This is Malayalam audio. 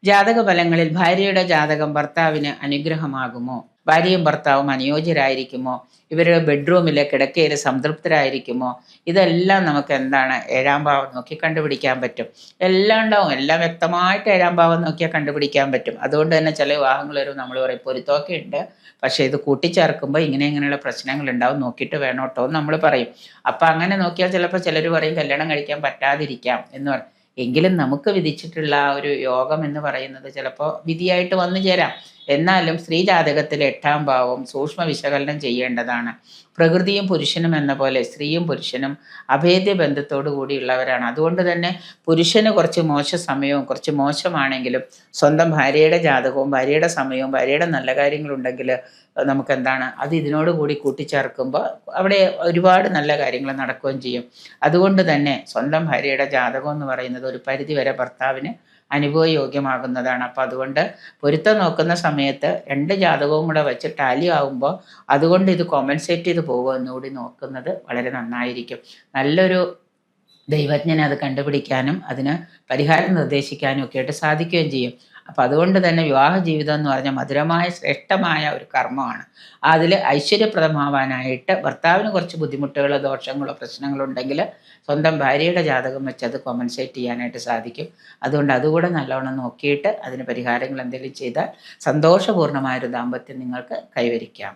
ജാതക ഫലങ്ങളിൽ ഭാര്യയുടെ ജാതകം ഭർത്താവിന് അനുഗ്രഹമാകുമോ? ഭാര്യയും ഭർത്താവും അനുയോജ്യരായിരിക്കുമോ? ഇവരുടെ ബെഡ്റൂമിലെ കിടക്കയിൽ സംതൃപ്തരായിരിക്കുമോ? ഇതെല്ലാം നമുക്ക് എന്താണ് ഏഴാം ഭാവം നോക്കി കണ്ടുപിടിക്കാൻ പറ്റും. എല്ലാം ഉണ്ടാവും, എല്ലാം വ്യക്തമായിട്ട് ഏഴാം ഭാവം നോക്കിയാൽ കണ്ടുപിടിക്കാൻ പറ്റും. അതുകൊണ്ട് തന്നെ ചില വിവാഹങ്ങൾ വരും നമ്മൾ പറയും പൊരുത്തമൊക്കെ ഉണ്ട്, പക്ഷേ ഇത് കൂട്ടിച്ചേർക്കുമ്പോൾ ഇങ്ങനെയുള്ള പ്രശ്നങ്ങൾ ഉണ്ടാവും, നോക്കിയിട്ട് വേണം കേട്ടോ എന്ന് നമ്മൾ പറയും. അപ്പം അങ്ങനെ നോക്കിയാൽ ചിലപ്പോൾ ചിലർ പറയും കല്യാണം കഴിക്കാൻ പറ്റാതിരിക്കാം എന്ന് പറയും. എങ്കിലും നമുക്ക് വിധിച്ചിട്ടുള്ള ആ ഒരു യോഗം എന്ന് പറയുന്നത് ചിലപ്പോൾ വിധിയായിട്ട് വന്നു ചേരാം. എന്നാലും സ്ത്രീ ജാതകത്തിലെ 8ാം ഭാവം സൂക്ഷ്മ വിശകലനം ചെയ്യേണ്ടതാണ്. പ്രകൃതിയും പുരുഷനും എന്ന പോലെ സ്ത്രീയും പുരുഷനും അഭേദ്യ ബന്ധത്തോടു കൂടിയുള്ളവരാണ്. അതുകൊണ്ട് തന്നെ പുരുഷന് കുറച്ച് മോശ സമയവും കുറച്ച് മോശമാണെങ്കിലും സ്വന്തം ഭാര്യയുടെ ജാതകവും ഭാര്യയുടെ സമയവും ഭാര്യയുടെ നല്ല കാര്യങ്ങളുണ്ടെങ്കിൽ നമുക്കെന്താണ് അത് ഇതിനോട് കൂടി കൂട്ടിച്ചേർക്കുമ്പോൾ അവിടെ ഒരുപാട് നല്ല കാര്യങ്ങൾ നടക്കുകയും ചെയ്യും. അതുകൊണ്ട് തന്നെ സ്വന്തം ഭാര്യയുടെ ജാതകം എന്ന് പറയുന്നത് ഒരു പരിധിവരെ ഭർത്താവിന് അനുഭവയോഗ്യമാകുന്നതാണ്. അപ്പം അതുകൊണ്ട് പൊരുത്തം നോക്കുന്ന സമയത്ത് 2 ജാതകവും കൂടെ വെച്ച് ടാലി ആകുമ്പോൾ അതുകൊണ്ട് ഇത് കോമ്പൻസേറ്റ് ചെയ്ത് പോകുമോ എന്നുകൂടി നോക്കുന്നത് വളരെ നന്നായിരിക്കും. നല്ലൊരു ദൈവജ്ഞനെ അത് കണ്ടുപിടിക്കാനും അതിന് പരിഹാരം നിർദ്ദേശിക്കാനും ഒക്കെ ആയിട്ട് സാധിക്കുകയും ചെയ്യും. അപ്പം അതുകൊണ്ട് തന്നെ വിവാഹ ജീവിതം എന്ന് പറഞ്ഞാൽ മധുരമായ ശ്രേഷ്ഠമായ ഒരു കർമ്മമാണ്. അതിൽ ഐശ്വര്യപ്രദമാവാനായിട്ട് ഭർത്താവിന് കുറച്ച് ബുദ്ധിമുട്ടുകളോ ദോഷങ്ങളോ പ്രശ്നങ്ങളോ ഉണ്ടെങ്കിൽ സ്വന്തം ഭാര്യയുടെ ജാതകം വെച്ച് അത് കോമ്പൻസേറ്റ് ചെയ്യാനായിട്ട് സാധിക്കും. അതുകൊണ്ട് അതുകൂടെ നല്ലവണ്ണം നോക്കിയിട്ട് അതിന് പരിഹാരങ്ങൾ എന്തെങ്കിലും ചെയ്താൽ സന്തോഷപൂർണ്ണമായൊരു ദാമ്പത്യം നിങ്ങൾക്ക് കൈവരിക്കാം.